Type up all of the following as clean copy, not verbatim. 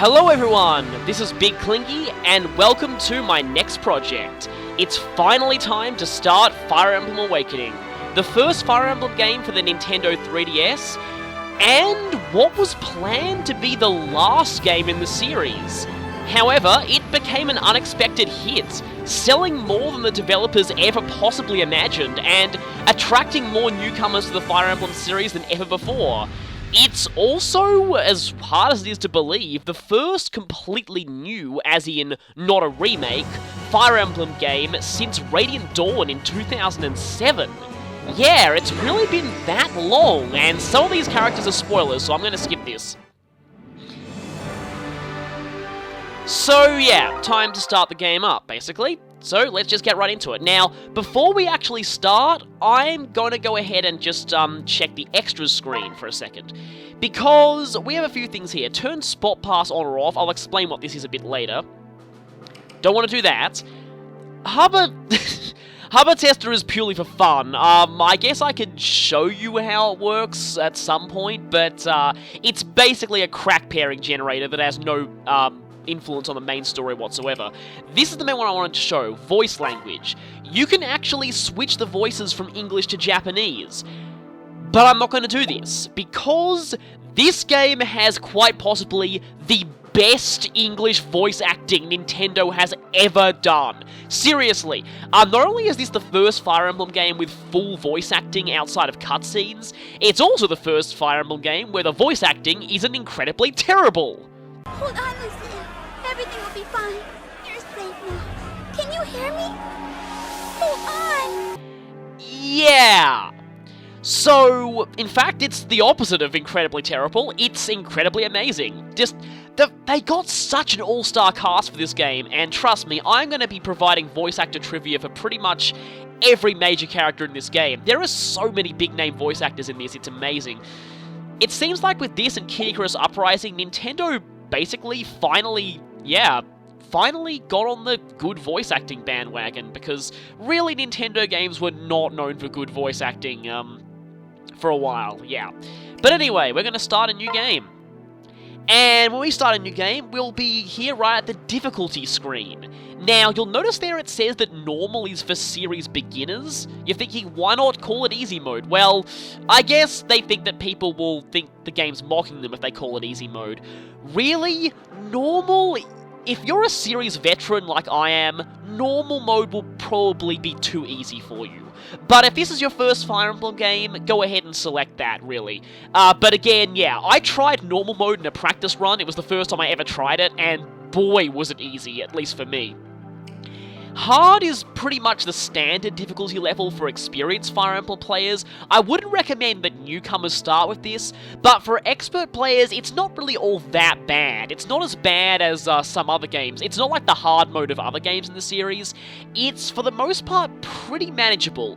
Hello everyone, this is Big Clinky, and welcome to my next project. It's finally time to start Fire Emblem Awakening, the first Fire Emblem game for the Nintendo 3DS, and what was planned to be the last game in the series. However, it became an unexpected hit, selling more than the developers ever possibly imagined, and attracting more newcomers to the Fire Emblem series than ever before. It's also, as hard as it is to believe, the first completely new, as in not a remake, Fire Emblem game since Radiant Dawn in 2007. Yeah, it's really been that long, and some of these characters are spoilers, so I'm going to skip this. So yeah, time to start the game up, basically. So let's just get right into it. Now, before we actually start, I'm going to go ahead and just check the extras screen for a second. Because we have a few things here. Turn Spot Pass on or off. I'll explain what this is a bit later. Don't want to do that. Hubba Tester is purely for fun. I guess I could show you how it works at some point, but it's basically a crack pairing generator that has no influence on the main story whatsoever. This is the main one I wanted to show, voice language. You can actually switch the voices from English to Japanese, but I'm not going to do this, because this game has quite possibly the best English voice acting Nintendo has ever done. Seriously, not only is this the first Fire Emblem game with full voice acting outside of cutscenes, it's also the first Fire Emblem game where the voice acting isn't incredibly terrible. Hold on, Lucy. Everything will be fine. You're safe now. Can you hear me? Hold on. Yeah. So, in fact, it's the opposite of incredibly terrible. It's incredibly amazing. They got such an all-star cast for this game, and trust me, I'm going to be providing voice actor trivia for pretty much every major character in this game. There are so many big-name voice actors in this, it's amazing. It seems like with this and Kid Icarus Uprising, Nintendo basically finally got on the good voice acting bandwagon, because really Nintendo games were not known for good voice acting for a while, yeah. But anyway, we're going to start a new game. And when we start a new game, we'll be here right at the difficulty screen. Now, you'll notice there it says that normal is for series beginners. You're thinking, why not call it easy mode? Well, I guess they think that people will think the game's mocking them if they call it easy mode. Really? Normal? If you're a series veteran like I am, normal mode will probably be too easy for you. But if this is your first Fire Emblem game, go ahead and select that, really. But again, yeah, I tried normal mode in a practice run. It was the first time I ever tried it, and boy was it easy, at least for me. Hard is pretty much the standard difficulty level for experienced Fire Emblem players. I wouldn't recommend that newcomers start with this, but for expert players, it's not really all that bad. It's not as bad as some other games. It's not like the hard mode of other games in the series. It's, for the most part, pretty manageable.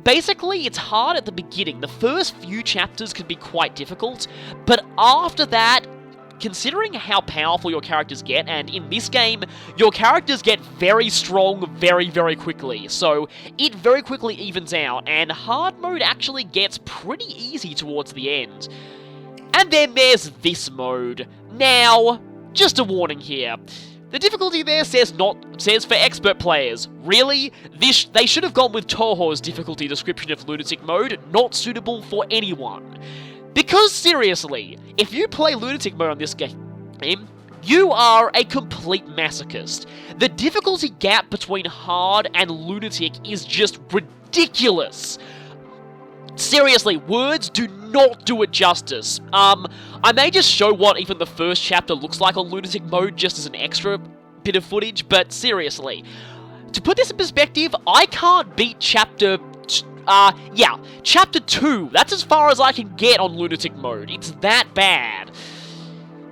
Basically, it's hard at the beginning. The first few chapters can be quite difficult, but after that, considering how powerful your characters get, and in this game, your characters get very strong very, very quickly, so it very quickly evens out, and hard mode actually gets pretty easy towards the end. And then there's this mode. Now, just a warning here. The difficulty there says for expert players. Really? They should have gone with Toho's difficulty description of Lunatic Mode, not suitable for anyone. Because seriously, if you play Lunatic Mode on this game, you are a complete masochist. The difficulty gap between hard and Lunatic is just ridiculous. Seriously, words do not do it justice. I may just show what even the first chapter looks like on Lunatic Mode just as an extra bit of footage, but seriously. To put this in perspective, I can't beat Chapter 2. That's as far as I can get on Lunatic Mode. It's that bad.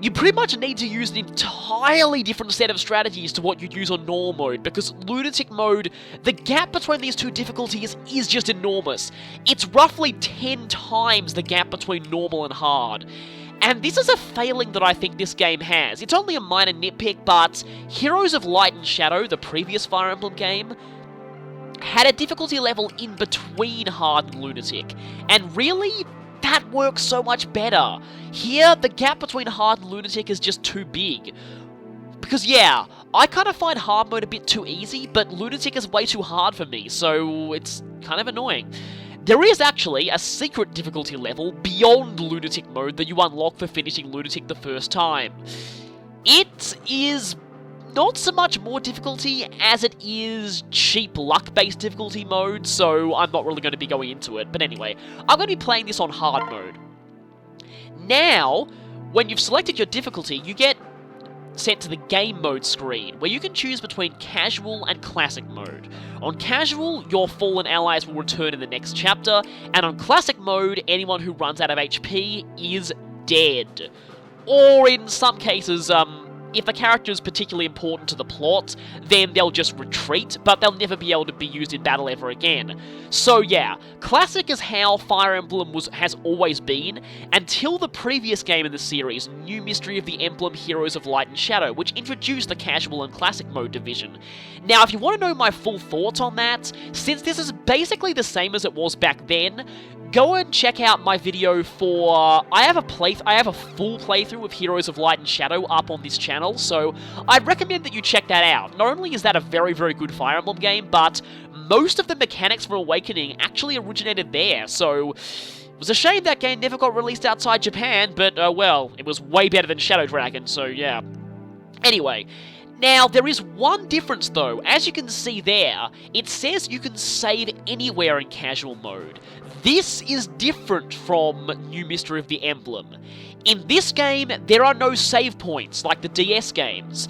You pretty much need to use an entirely different set of strategies to what you'd use on normal mode, because Lunatic Mode, the gap between these two difficulties is just enormous. It's roughly 10 times the gap between normal and hard. And this is a failing that I think this game has. It's only a minor nitpick, but Heroes of Light and Shadow, the previous Fire Emblem game, had a difficulty level in between hard and Lunatic. And really, that works so much better. Here, the gap between hard and lunatic is just too big. Because yeah, I kind of find hard mode a bit too easy, but lunatic is way too hard for me, so it's kind of annoying. There is actually a secret difficulty level beyond lunatic mode that you unlock for finishing lunatic the first time. It is not so much more difficulty as it is cheap luck-based difficulty mode, so I'm not really going to be going into it. But anyway, I'm going to be playing this on hard mode. Now, when you've selected your difficulty, you get sent to the game mode screen, where you can choose between casual and classic mode. On casual, your fallen allies will return in the next chapter, and on classic mode, anyone who runs out of HP is dead. Or in some cases, if the character is particularly important to the plot, then they'll just retreat, but they'll never be able to be used in battle ever again. So yeah, Classic is how Fire Emblem has always been, until the previous game in the series, New Mystery of the Emblem Heroes of Light and Shadow, which introduced the casual and classic mode division. Now, if you want to know my full thoughts on that, since this is basically the same as it was back then, go and check out my video for... I have a full playthrough of Heroes of Light and Shadow up on this channel, so I'd recommend that you check that out. Not only is that a very, very good Fire Emblem game, but most of the mechanics for Awakening actually originated there, so... It was a shame that game never got released outside Japan, but, well, it was way better than Shadow Dragon, so yeah. Anyway... Now, there is one difference though. As you can see there, it says you can save anywhere in casual mode. This is different from New Mystery of the Emblem. In this game, there are no save points like the DS games.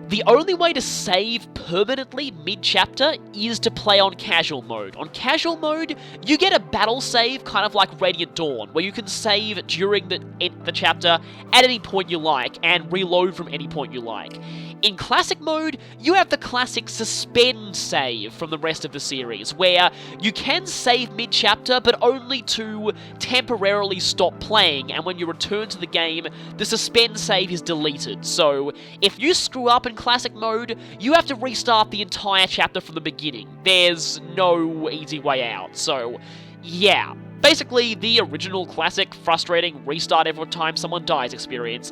The only way to save permanently mid-chapter is to play on casual mode. On casual mode, you get a battle save kind of like Radiant Dawn, where you can save during the chapter at any point you like, and reload from any point you like. In classic mode, you have the classic suspend save from the rest of the series, where you can save mid-chapter, but only to temporarily stop playing, and when you return to the game, the suspend save is deleted. So, if you screw up in classic mode, you have to restart the entire chapter from the beginning. There's no easy way out, so yeah. Basically, the original classic, frustrating, restart every time someone dies experience.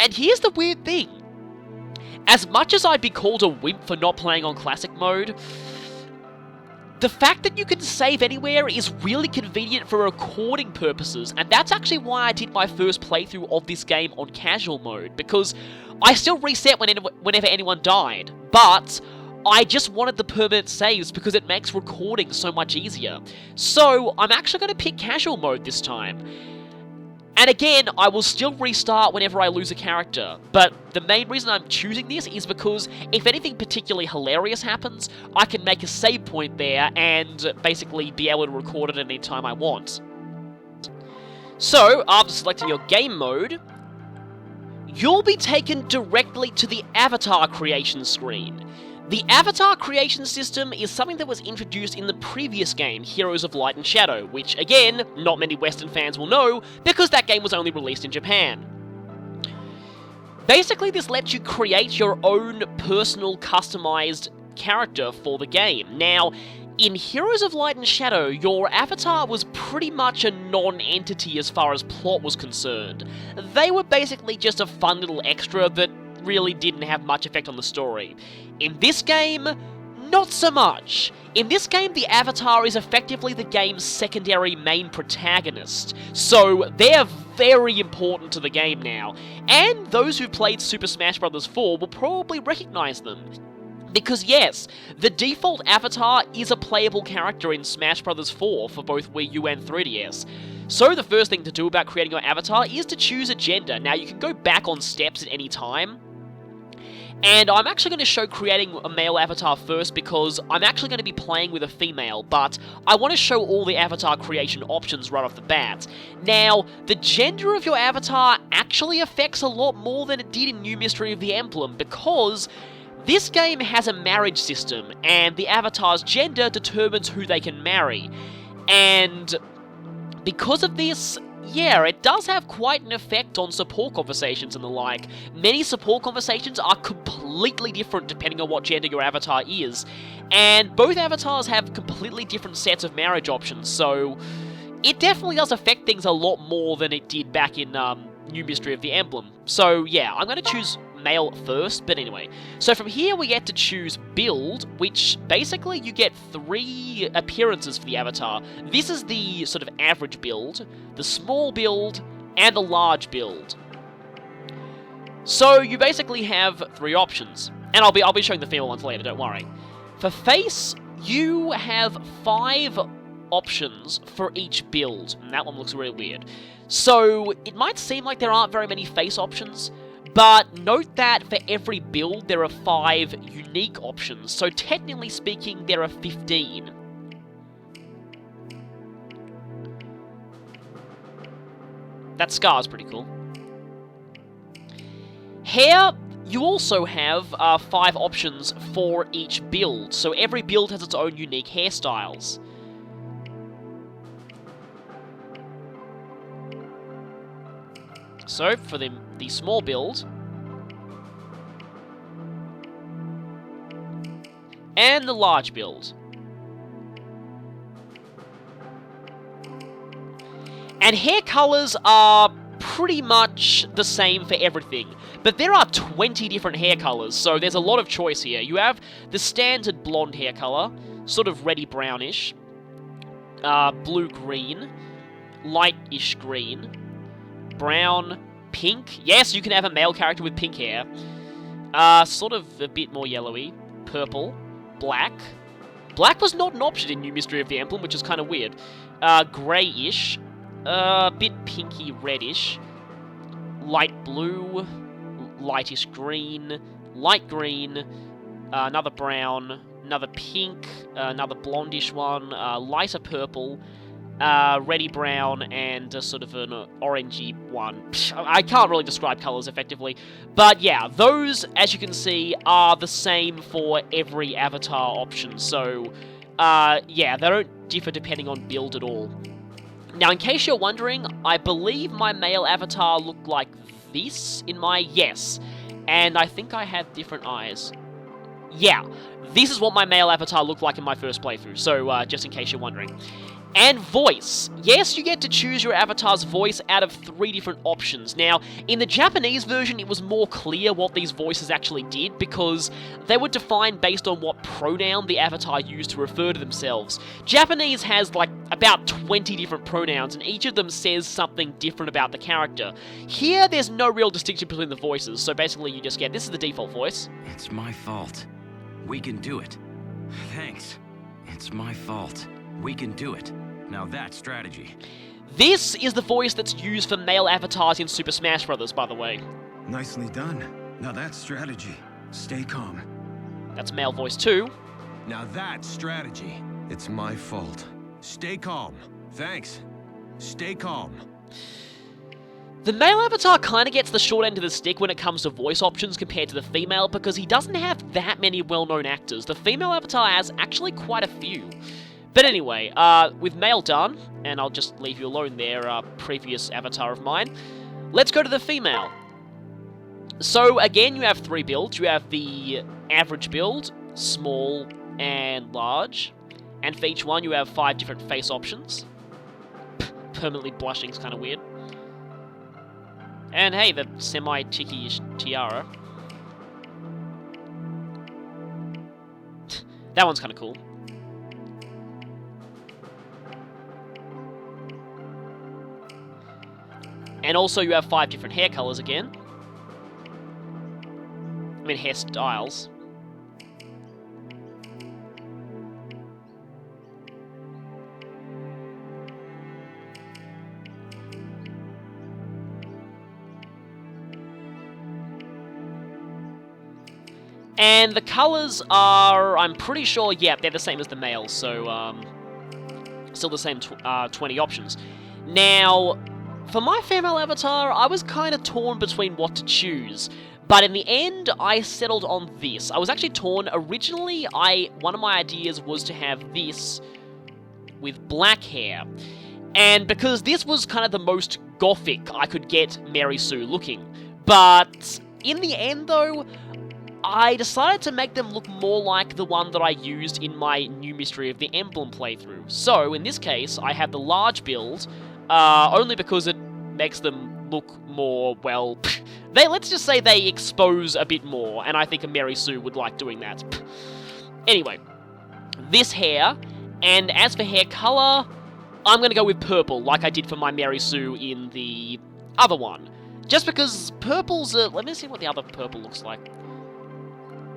And here's the weird thing. As much as I'd be called a wimp for not playing on classic mode, the fact that you can save anywhere is really convenient for recording purposes, and that's actually why I did my first playthrough of this game on casual mode, because I still reset whenever anyone died, but I just wanted the permanent saves because it makes recording so much easier. So I'm actually going to pick casual mode this time. And again, I will still restart whenever I lose a character, but the main reason I'm choosing this is because if anything particularly hilarious happens, I can make a save point there and basically be able to record it at any time I want. So, after selecting your game mode, you'll be taken directly to the avatar creation screen. The avatar creation system is something that was introduced in the previous game, Heroes of Light and Shadow, which, again, not many Western fans will know, because that game was only released in Japan. Basically, this lets you create your own personal, customized character for the game. Now, in Heroes of Light and Shadow, your avatar was pretty much a non-entity as far as plot was concerned. They were basically just a fun little extra that really didn't have much effect on the story. In this game, not so much. In this game, the avatar is effectively the game's secondary main protagonist, so they're very important to the game now, and those who've played Super Smash Bros. 4 will probably recognize them. Because yes, the default avatar is a playable character in Smash Bros. 4 for both Wii U and 3DS. So the first thing to do about creating your avatar is to choose a gender. Now you can go back on steps at any time, and I'm actually going to show creating a male avatar first because I'm actually going to be playing with a female, but I want to show all the avatar creation options right off the bat. Now, the gender of your avatar actually affects a lot more than it did in New Mystery of the Emblem, because this game has a marriage system, and the avatar's gender determines who they can marry. And because of this, yeah, it does have quite an effect on support conversations and the like. Many support conversations are completely different depending on what gender your avatar is, and both avatars have completely different sets of marriage options, so it definitely does affect things a lot more than it did back in New Mystery of the Emblem. So yeah, I'm going to choose male first, but anyway. So from here we get to choose build, which basically you get 3 appearances for the avatar. This is the sort of average build, the small build, and the large build. So you basically have 3 options, and I'll be showing the female ones later, don't worry. For face, you have 5 options for each build, and that one looks really weird. So it might seem like there aren't very many face options, but note that for every build there are 5 unique options, so technically speaking there are 15. That scar's pretty cool. Hair, you also have 5 options for each build, so every build has its own unique hairstyles. So, for the small build, and the large build. And hair colors are pretty much the same for everything, but there are 20 different hair colors, so there's a lot of choice here. You have the standard blonde hair color, sort of reddy brownish, blue-green, lightish green, brown, pink. Yes, you can have a male character with pink hair. Sort of a bit more yellowy. Purple. Black. Black was not an option in New Mystery of the Emblem, which is kind of weird. Greyish. A bit pinky reddish. Light blue. Lightish green. Light green. Another brown. Another pink. Another blondish one. Lighter purple. Reddy brown, and sort of an orangey one. I can't really describe colours effectively. But yeah, those, as you can see, are the same for every avatar option. So, yeah, they don't differ depending on build at all. Now, in case you're wondering, I believe my male avatar looked like this in my... Yes. And I think I had different eyes. Yeah, this is what my male avatar looked like in my first playthrough. So, just in case you're wondering. And voice. Yes, you get to choose your avatar's voice out of 3 different options. Now, in the Japanese version, it was more clear what these voices actually did, because they were defined based on what pronoun the avatar used to refer to themselves. Japanese has, like, about 20 different pronouns, and each of them says something different about the character. Here, there's no real distinction between the voices, so basically you just get, this is the default voice. It's my fault. We can do it. Thanks. It's my fault. We can do it. Now that's strategy. This is the voice that's used for male avatars in Super Smash Bros., by the way. Nicely done. Now that's strategy. Stay calm. That's male voice 2. Now that's strategy. It's my fault. Stay calm. Thanks. Stay calm. The male avatar kind of gets the short end of the stick when it comes to voice options compared to the female, because he doesn't have that many well-known actors. The female avatar has actually quite a few. But anyway, with male done, and I'll just leave you alone there, previous avatar of mine, let's go to the female. So again, you have 3 builds. You have the average build, small, and large. And for each one, you have 5 different face options. Permanently blushing is kind of weird. And hey, the semi-ticky-ish tiara. That one's kind of cool. And also you have 5 different hair colors again. I mean, hairstyles. And the colors are, I'm pretty sure, yeah, they're the same as the males, so, still the same 20 options. Now, for my female avatar, I was kind of torn between what to choose, but in the end, I settled on this. I was actually torn. Originally, one of my ideas was to have this with black hair, and because this was kind of the most gothic I could get Mary Sue looking, but in the end, though, I decided to make them look more like the one that I used in my New Mystery of the Emblem playthrough. So, in this case, I have the large build, only because it makes them look more, well... let's just say they expose a bit more, and I think a Mary Sue would like doing that. Anyway, this hair, and as for hair colour, I'm going to go with purple, like I did for my Mary Sue in the other one. Just because purple's a... Let me see what the other purple looks like.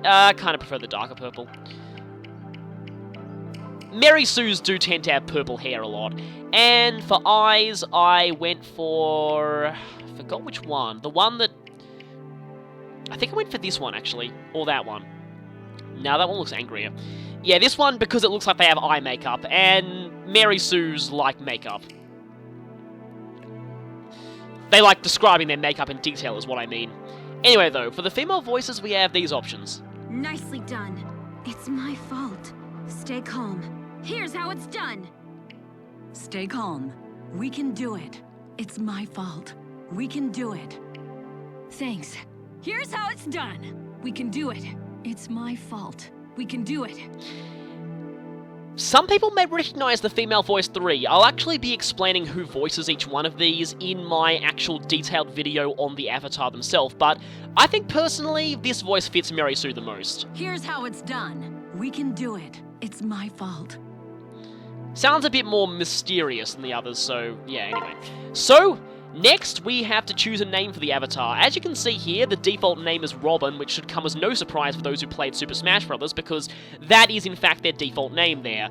I kind of prefer the darker purple. Mary Sues do tend to have purple hair a lot. And for eyes, I went for... I forgot which one. The one that... I think I went for this one, actually. Or that one. No, that one looks angrier. Yeah, this one, because it looks like they have eye makeup. And Mary Sues like makeup. They like describing their makeup in detail is what I mean. Anyway, though, for the female voices, we have these options. Nicely done. It's my fault. Stay calm. Here's how it's done. Stay calm. We can do it. It's my fault. We can do it. Thanks. Here's how it's done. We can do it. It's my fault. We can do it. Some people may recognize the female voice 3. I'll actually be explaining who voices each one of these in my actual detailed video on the avatar themselves, but I think personally, this voice fits Mary Sue the most. Here's how it's done. We can do it. It's my fault. Sounds a bit more mysterious than the others, so yeah, anyway. So, next we have to choose a name for the avatar. As you can see here, the default name is Robin, which should come as no surprise for those who played Super Smash Bros., because that is in fact their default name there.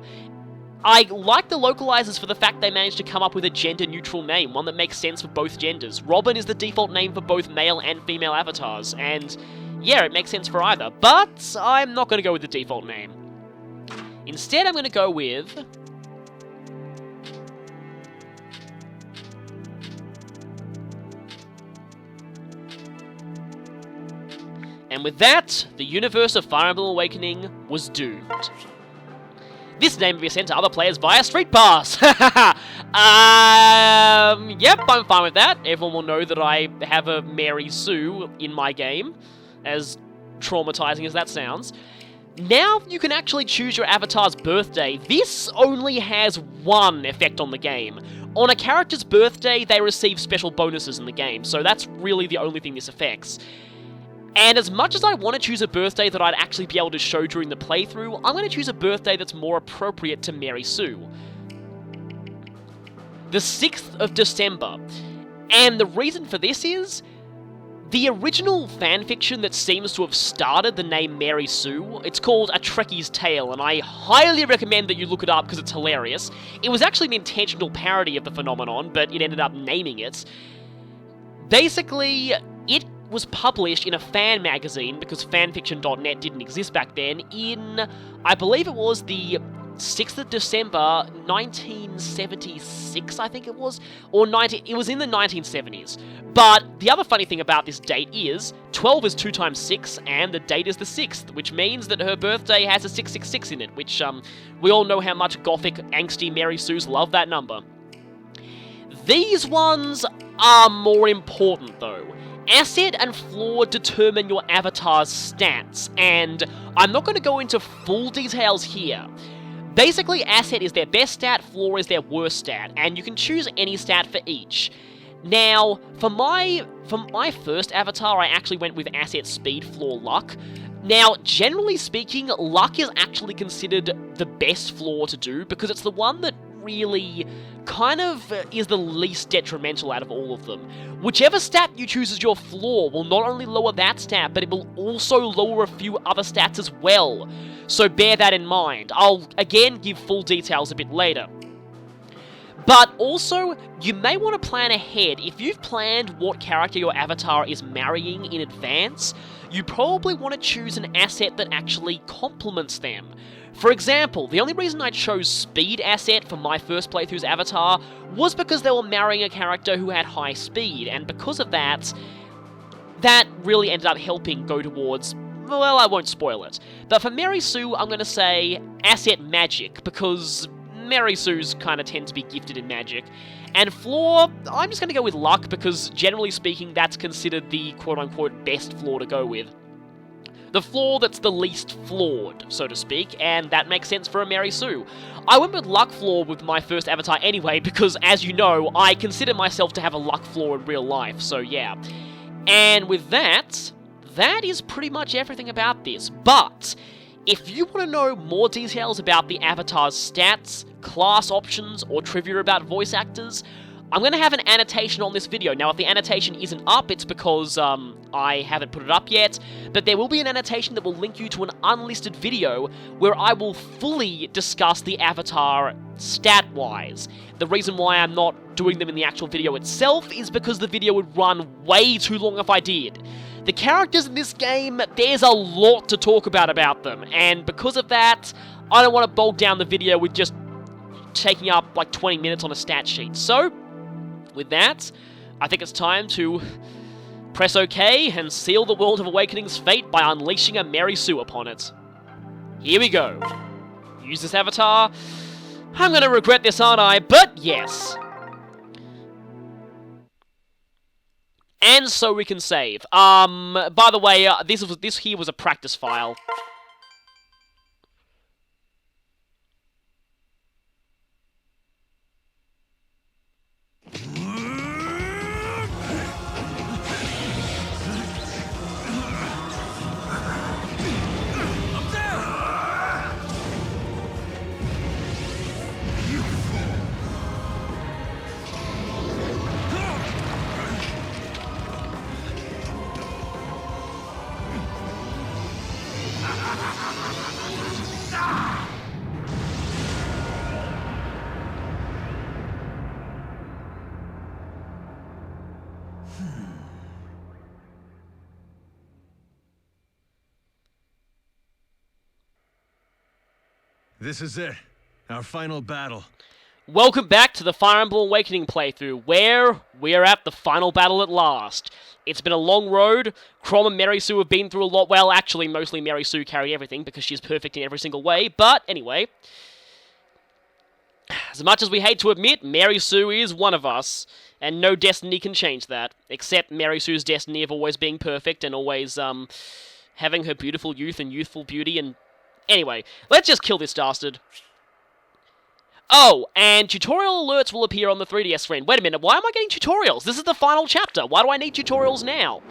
I like the localizers for the fact they managed to come up with a gender-neutral name, one that makes sense for both genders. Robin is the default name for both male and female avatars, and yeah, it makes sense for either, but I'm not going to go with the default name. Instead, I'm going to go with... And with that, the universe of Fire Emblem Awakening was doomed. This name will be sent to other players via Street Pass! Yep, I'm fine with that. Everyone will know that I have a Mary Sue in my game, as traumatizing as that sounds. Now you can actually choose your avatar's birthday. This only has one effect on the game. On a character's birthday, they receive special bonuses in the game, so that's really the only thing this affects. And as much as I want to choose a birthday that I'd actually be able to show during the playthrough, I'm going to choose a birthday that's more appropriate to Mary Sue. The 6th of December. And the reason for this is, the original fanfiction that seems to have started the name Mary Sue, it's called A Trekkie's Tale, and I highly recommend that you look it up because it's hilarious. It was actually an intentional parody of the phenomenon, but it ended up naming it. Basically, it was published in a fan magazine, because fanfiction.net didn't exist back then, in, I believe it was the 6th of December, 1976, I think it was, or it was in the 1970s. But the other funny thing about this date is, 12 is 2 times 6, and the date is the 6th, which means that her birthday has a 666 in it, which, we all know how much gothic, angsty Mary Sues love that number. These ones are more important, though. Asset and floor determine your avatar's stats, and I'm not going to go into full details here. Basically, asset is their best stat, floor is their worst stat, and you can choose any stat for each. Now, for my first avatar, I actually went with asset, speed, floor, luck. Now, generally speaking, luck is actually considered the best floor to do, because it's the one that really kind of is the least detrimental out of all of them. Whichever stat you choose as your floor will not only lower that stat, but it will also lower a few other stats as well. So bear that in mind. I'll, again, give full details a bit later. But also, you may want to plan ahead. If you've planned what character your avatar is marrying in advance, you probably want to choose an asset that actually complements them. For example, the only reason I chose Speed Asset for my first playthrough's avatar was because they were marrying a character who had high speed, and because of that, that really ended up helping go towards, well, I won't spoil it. But for Mary Sue, I'm going to say Asset Magic, because Mary Sues kind of tend to be gifted in magic. And floor, I'm just going to go with luck, because generally speaking, that's considered the quote-unquote best floor to go with. The flaw that's the least flawed, so to speak, and that makes sense for a Mary Sue. I went with luck flaw with my first avatar anyway, because as you know, I consider myself to have a luck flaw in real life, so yeah. And with that is pretty much everything about this. But if you want to know more details about the avatar's stats, class options, or trivia about voice actors, I'm going to have an annotation on this video. Now, if the annotation isn't up, it's because I haven't put it up yet, but there will be an annotation that will link you to an unlisted video where I will fully discuss the avatar stat-wise. The reason why I'm not doing them in the actual video itself is because the video would run way too long if I did. The characters in this game, there's a lot to talk about them, and because of that, I don't want to bog down the video with just taking up like 20 minutes on a stat sheet. So, with that, I think it's time to press OK and seal the World of Awakening's fate by unleashing a Mary Sue upon it. Here we go. Use this avatar. I'm gonna regret this, aren't I? But yes. And so we can save. By the way, this here was a practice file. This is it. Our final battle. Welcome back to the Fire Emblem Awakening playthrough, where we're at the final battle at last. It's been a long road. Chrom and Mary Sue have been through a lot. Well, actually, mostly Mary Sue carried everything because she's perfect in every single way. But anyway, as much as we hate to admit, Mary Sue is one of us, and no destiny can change that, except Mary Sue's destiny of always being perfect and always having her beautiful youth and youthful beauty. And anyway, let's just kill this dastard. Oh, and tutorial alerts will appear on the 3DS screen. Wait a minute, why am I getting tutorials? This is the final chapter. Why do I need tutorials now?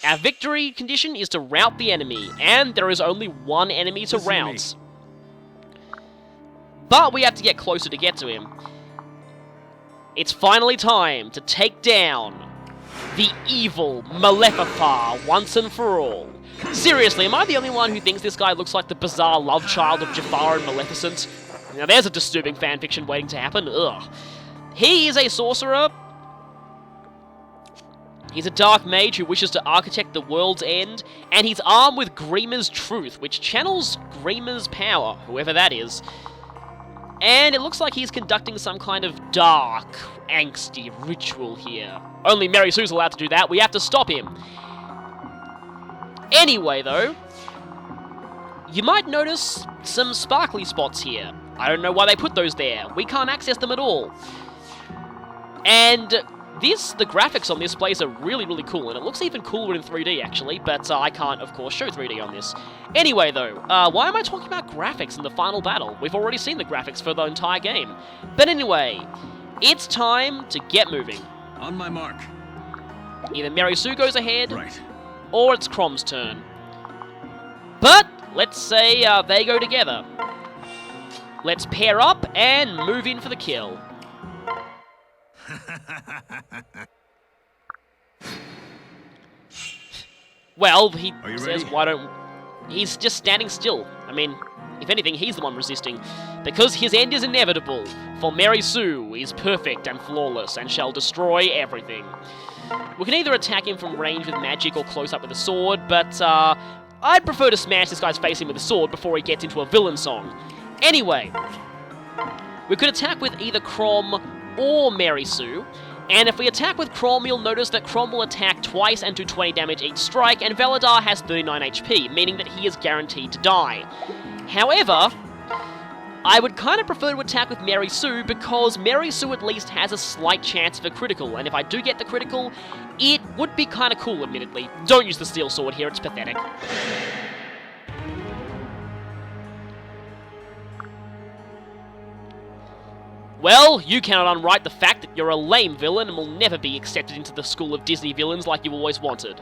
Our victory condition is to rout the enemy, and there is only one enemy to rout. But we have to get closer to get to him. It's finally time to take down the evil Maleficar once and for all. Seriously, am I the only one who thinks this guy looks like the bizarre love child of Jafar and Maleficent? Now there's a disturbing fanfiction waiting to happen. Ugh. He is a sorcerer. He's a dark mage who wishes to architect the world's end, and he's armed with Grima's Truth, which channels Grima's power, whoever that is. And it looks like he's conducting some kind of dark, angsty ritual here. Only Mary Sue's allowed to do that. We have to stop him. Anyway, though, you might notice some sparkly spots here. I don't know why they put those there. We can't access them at all. And the graphics on this place are really, really cool, and it looks even cooler in 3D, actually, but I can't, of course, show 3D on this. Anyway, though, why am I talking about graphics in the final battle? We've already seen the graphics for the entire game. But anyway, it's time to get moving. On my mark. Either Mary Sue goes ahead, Right. or it's Chrom's turn. But let's say they go together. Let's pair up and move in for the kill. Well, he says, ready? why don't... He's just standing still. I mean, if anything, he's the one resisting. Because his end is inevitable. For Mary Sue is perfect and flawless and shall destroy everything. We can either attack him from range with magic or close up with a sword, but I'd prefer to smash this guy's face in with a sword before he gets into a villain song. Anyway, we could attack with either Chrom or Mary Sue, and if we attack with Chrom, you'll notice that Chrom will attack twice and do 20 damage each strike, and Veladar has 39 HP, meaning that he is guaranteed to die. However, I would kind of prefer to attack with Mary Sue, because Mary Sue at least has a slight chance of a critical, and if I do get the critical, it would be kind of cool, admittedly. Don't use the steel sword here, it's pathetic. Well, you cannot unwrite the fact that you're a lame villain and will never be accepted into the school of Disney villains like you always wanted.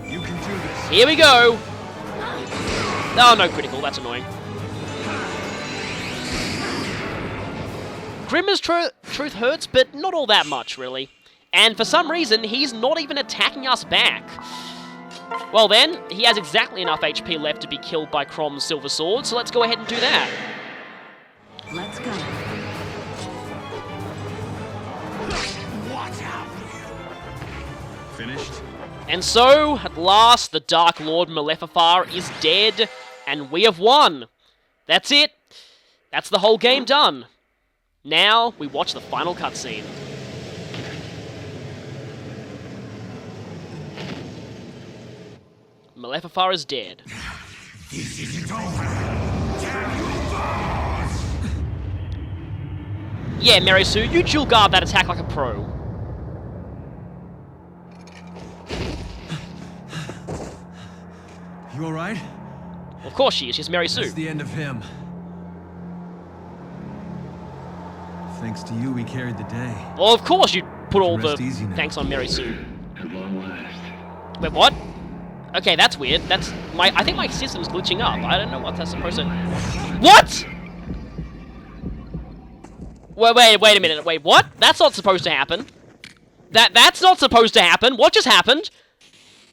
You can do this. Here we go! Oh, no critical, that's annoying. Grimmer's truth hurts, but not all that much, really. And for some reason, he's not even attacking us back. Well then, he has exactly enough HP left to be killed by Crom's Silver Sword, so let's go ahead and do that. Let's go. Watch out! Finished? And so, at last, the Dark Lord Maleficar is dead, and we have won. That's it. That's the whole game done. Now, we watch the final cutscene. Maleficar is dead. This isn't over. Yeah, Marisu, you dual guard that attack like a pro. You alright? Of course she is, she's That's Marisu. the end of him. Thanks to you, we carried the day. Well, of course you put all the Rest easy now. thanks on Marisu. Wait, what? Okay, that's weird. That's my. I think my system's glitching up. I don't know what that's supposed to. What? Wait a minute. Wait, what? That's not supposed to happen. That's not supposed to happen. What just happened?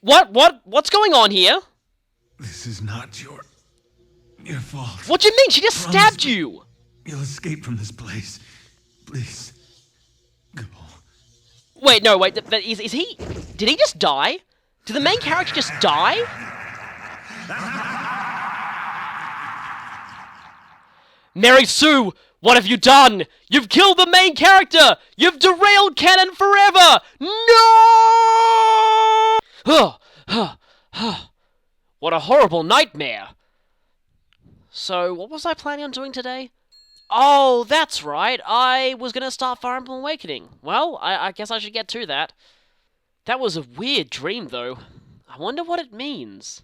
What's going on here? This is not your fault. What do you mean? She just Promise stabbed me. you. You'll escape from this place. Please. Go. Wait, no, wait. Is he? Did he just die? Did the main character just die? Mary Sue, what have you done? You've killed the main character! You've derailed canon forever! No! What a horrible nightmare. So, what was I planning on doing today? Oh, that's right. I was gonna start Fire Emblem Awakening. Well, I guess I should get to that. That was a weird dream, though. I wonder what it means.